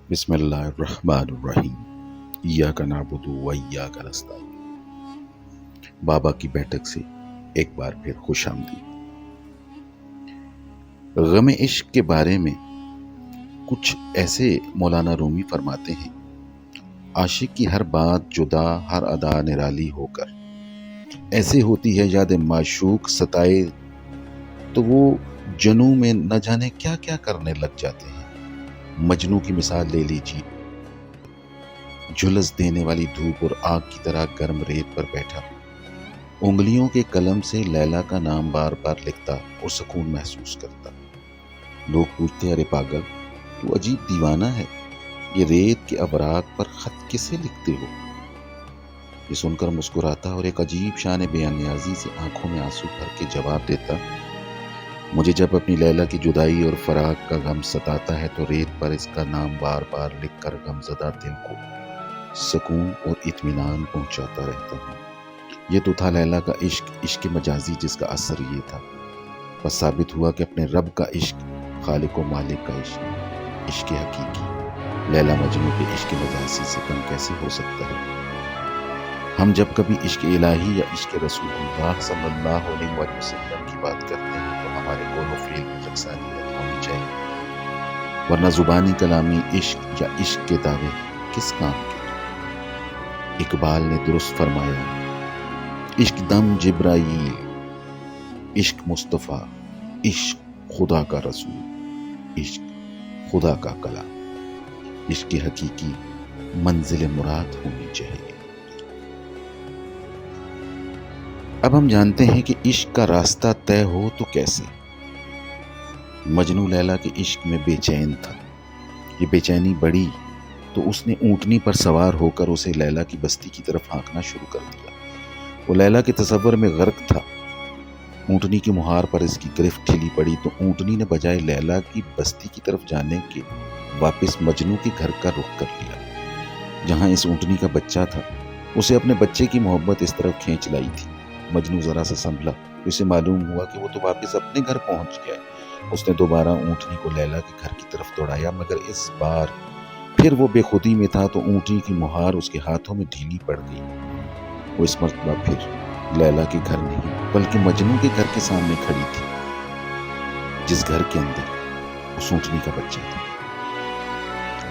بسم اللہ الرحمن الرحیم ایاک نعبد و ایاک نستعین۔ بابا کی بیٹھک سے ایک بار پھر خوش آمدید۔ غم عشق کے بارے میں کچھ ایسے مولانا رومی فرماتے ہیں: عاشق کی ہر بات جدا، ہر ادا نرالی ہو کر ایسے ہوتی ہے یاد معشوق ستائے تو وہ جنوں میں نہ جانے کیا کیا کرنے لگ جاتے ہیں۔ مجنوں کی مثال لے لیجیے، جھلس دینے والی دھوپ اور آگ کی طرح گرم ریت پر بیٹھا، انگلیوں کے قلم سے لیلا کا نام بار بار لکھتا اور سکون محسوس کرتا۔ لوگ پوچھتے: ارے پاگل، تو عجیب دیوانہ ہے، یہ ریت کے اوراق پر خط کسے لکھتے ہو؟ یہ سن کر مسکراتا اور ایک عجیب شان بے نیازی سے آنکھوں میں آنسو بھر کے جواب دیتا: مجھے جب اپنی لیلا کی جدائی اور فراق کا غم ستاتا ہے تو ریت پر اس کا نام بار بار لکھ کر غمزدہ دل کو سکون اور اطمینان پہنچاتا رہتا ہوں۔ یہ تو تھا لیلا کا عشق، عشق مجازی، جس کا اثر یہ تھا۔ بس ثابت ہوا کہ اپنے رب کا عشق خالق و مالک کا عشق، عشق حقیقی لیلا مجنوں کے عشق مجازی سے کم کیسے ہو سکتا ہے؟ ہم جب کبھی عشق الہی یا عشق رسول اللہ صلی اللہ علیہ وسلم کی بات کرتے ہیں تو ہمارے قول و فعل میں یکسانیت ہونی چاہیے، ورنہ زبانی کلامی عشق یا عشق کے دعوے کس کام کے؟ اقبال نے درست فرمایا: عشق دم جبرائیل، عشق مصطفیٰ، عشق خدا کا رسول، عشق خدا کا کلام، عشق حقیقی منزل مراد ہونی چاہیے۔ اب ہم جانتے ہیں کہ عشق کا راستہ طے ہو تو کیسے۔ مجنو لیلا کے عشق میں بے چین تھا۔ یہ بے چینی بڑھی تو اس نے اونٹنی پر سوار ہو کر اسے لیلا کی بستی کی طرف ہانکنا شروع کر دیا۔ وہ لیلا کے تصور میں غرق تھا۔ اونٹنی کی مہار پر اس کی گرفت ڈھیلی پڑی تو اونٹنی نے بجائے لیلا کی بستی کی طرف جانے کے واپس مجنو کے گھر کا رخ کر لیا، جہاں اس اونٹنی کا بچہ تھا۔ اسے اپنے بچے کی محبت اس طرف کھینچ لائی تھی۔ مجنو ذرا سا سنبھلا تو اسے معلوم ہوا کہ وہ تو واپس اپنے گھر پہنچ گیا ہے۔ اس نے دوبارہ اونٹنی کو لیلا کے گھر کی طرف دوڑایا، مگر اس بار پھر وہ بے خودی میں تھا تو اونٹنی کی مہار اس کے ہاتھوں میں ڈھیلی پڑ گئی۔ وہ اس مرتبہ پھر لیلا کے گھر نہیں بلکہ مجنو کے گھر کے سامنے کھڑی تھی، جس گھر کے اندر اس اونٹنی کا بچہ تھا۔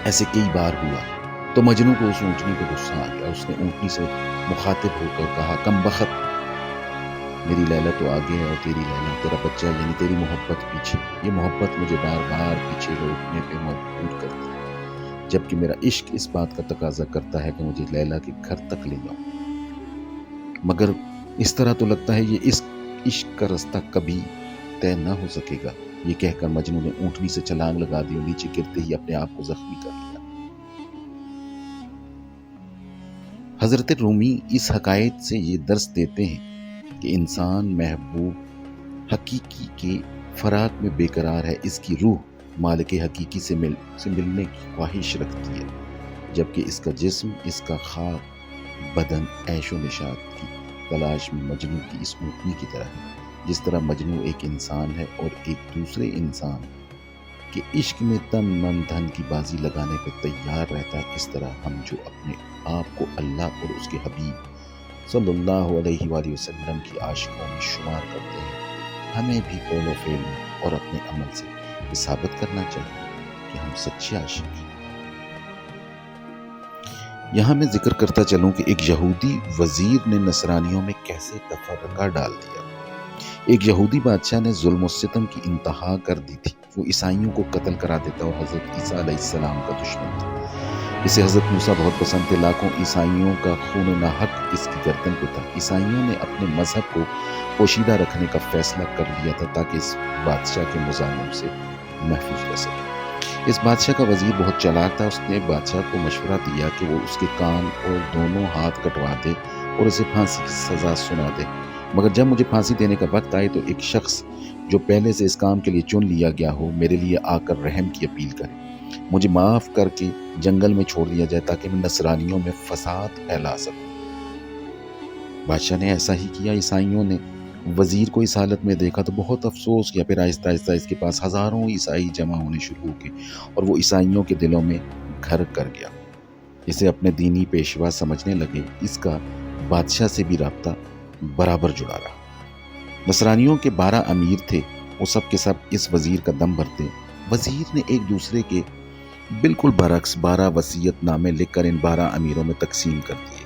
ایسے کئی بار ہوا تو مجنو کو اس اونٹنی کو غصہ آ گیا۔ اس نے اونٹنی سے مخاطب ہو کر کہا: کم بخت، میری لیلا تو آگے ہے اور تیری لیلا، تیرا بچہ یعنی تیری محبت پیچھے۔ یہ محبت مجھے بار بار پیچھے لوٹنے پہ مجبور کرتی ہے، جبکہ میرا عشق اس بات کا تقاضا کرتا ہے کہ مجھے لیلا کے گھر تک لے جاؤ۔ مگر اس طرح تو لگتا ہے یہ عشق کا راستہ کبھی طے نہ ہو سکے گا۔ یہ کہہ کر مجنو نے اونٹنی سے چھلانگ لگا دی اور نیچے گرتے ہی اپنے آپ کو زخمی کر لیا۔ حضرت رومی اس حکایت سے یہ درس دیتے ہیں کہ انسان محبوب حقیقی کے فراق میں بے قرار ہے۔ اس کی روح مالک حقیقی سے ملنے کی خواہش رکھتی ہے، جبکہ اس کا جسم، اس کا خاک بدن عیش و نشاط کی تلاش میں مجنو کی اس اونٹنی کی طرح ہے۔ جس طرح مجنو ایک انسان ہے اور ایک دوسرے انسان کے عشق میں تن من دھن کی بازی لگانے پہ تیار رہتا ہے، اس طرح ہم جو اپنے آپ کو اللہ اور اس کے حبیب صلی اللہ علیہ وآلہ وسلم کی عاشقوں میں شمار کرتے ہیں، ہمیں بھی قول و فعل میں اور اپنے عمل سے یہ ثابت کرنا چاہیے کہ ہم سچے عاشق ہیں۔ یہاں میں ذکر کرتا چلوں کہ ایک یہودی وزیر نے نصرانیوں میں کیسے تفرقہ ڈال دیا۔ ایک یہودی بادشاہ نے ظلم و ستم کی انتہا کر دی تھی۔ وہ عیسائیوں کو قتل کرا دیتا اور حضرت عیسیٰ علیہ السلام کا دشمن تھا۔ اسے حضرت موسیٰ بہت پسند تھے۔ لاکھوں عیسائیوں کا خون ناحق اس کی گردن پہ تھا۔ عیسائیوں نے اپنے مذہب کو پوشیدہ رکھنے کا فیصلہ کر لیا تھا تاکہ اس بادشاہ کے مظالم سے محفوظ رہ سکے۔ اس بادشاہ کا وزیر بہت چالاک تھا۔ اس نے بادشاہ کو مشورہ دیا کہ وہ اس کے کان اور دونوں ہاتھ کٹوا دے اور اسے پھانسی کی سزا سنا دے، مگر جب مجھے پھانسی دینے کا وقت آئے تو ایک شخص جو پہلے سے اس کام کے لیے چن لیا گیا ہو میرے لیے آ کر رحم کی اپیل کرے، مجھے معاف کر کے جنگل میں چھوڑ دیا جائے تاکہ میں نصرانیوں میں فساد پھیلا سکوں۔ بادشاہ نے ایسا ہی کیا۔ عیسائیوں نے وزیر کو اس حالت میں دیکھا تو بہت افسوس کیا۔ پھر آہستہ آہستہ اس کے پاس ہزاروں عیسائی جمع ہونے شروع ہو گئے اور وہ عیسائیوں کے دلوں میں گھر کر گیا۔ اسے اپنے دینی پیشوا سمجھنے لگے، اس کا بادشاہ سے بھی رابطہ برابر جڑا رہا۔ نصرانیوں کے 12 امیر تھے، وہ سب کے سب اس وزیر کا دم بھرتے۔ وزیر نے ایک دوسرے کے بالکل برعکس 12 وصیت نامے لکھ کر ان 12 امیروں میں تقسیم کر دیے۔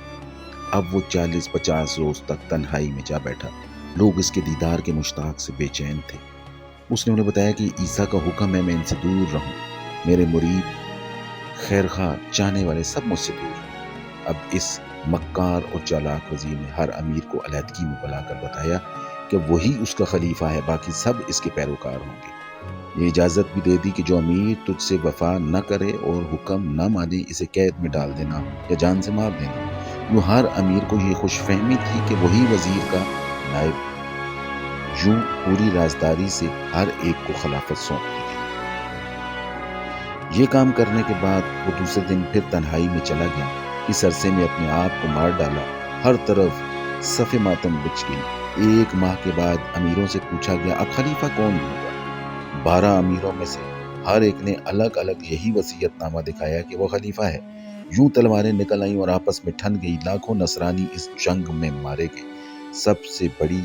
اب وہ 40-50 روز تک تنہائی میں جا بیٹھا۔ لوگ اس کے دیدار کے مشتاق سے بے چین تھے۔ اس نے انہیں بتایا کہ عیسیٰ کا حکم ہے میں ان سے دور رہوں، میرے مرید خیر خواہ چاہنے والے سب مجھ سے دور رہیں۔ اب اس مکار اور چالاک وزیر نے ہر امیر کو علیحدگی میں بلا کر بتایا کہ وہی اس کا خلیفہ ہے، باقی سب اس کے پیروکار ہوں گے۔ یہ اجازت بھی دے دی کہ جو امیر تجھ سے وفا نہ کرے اور حکم نہ مانے اسے قید میں ڈال دینا یا جان سے مار دینا۔ یوں ہر امیر کو یہ خوش فہمی تھی کہ وہی وزیر کا نائب ہے۔ یوں پوری رازداری سے ہر ایک کو خلافت سونپ دی گئی۔ یہ کام کرنے کے بعد وہ دوسرے دن پھر تنہائی میں چلا گیا۔ اس عرصے میں اپنے آپ کو مار ڈالا۔ ہر طرف صف ماتم بچ گئی۔ 1 ماہ کے بعد امیروں سے پوچھا گیا اب خلیفہ کون ہوگا؟ 12 امیروں میں سے ہر ایک نے الگ الگ یہی وصیت نامہ دکھایا کہ وہ خلیفہ ہے۔ یوں تلواریں نکل آئیں اور آپس میں ٹھن گئی۔ لاکھوں نصرانی اس جنگ میں مارے گئے۔ سب سے بڑی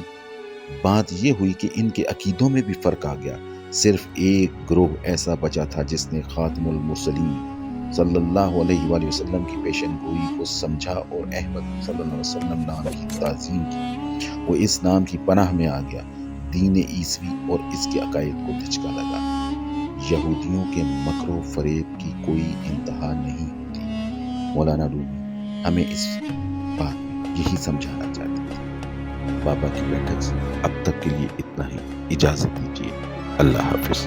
بات یہ ہوئی کہ ان کے عقیدوں میں بھی فرق آ گیا۔ صرف ایک گروہ ایسا بچا تھا جس نے خاتم المرسلین صلی اللہ علیہ وآلہ وسلم کی پیشن گوئی کو سمجھا اور احمد صلی اللہ علیہ وسلم نام کی تعظیم کی۔ وہ اس نام کی پناہ میں آ گیا۔ دین عیسوی اور اس کے عقائد کو دھچکا لگا۔ یہودیوں کے مکر و فریب کی کوئی انتہا نہیں ہوتی۔ مولانا رومی ہمیں اس بات میں یہی سمجھانا چاہتے تھے۔ بابا کی بیٹھک سے اب تک کے لیے اتنا ہی، اجازت دیجیے، اللہ حافظ۔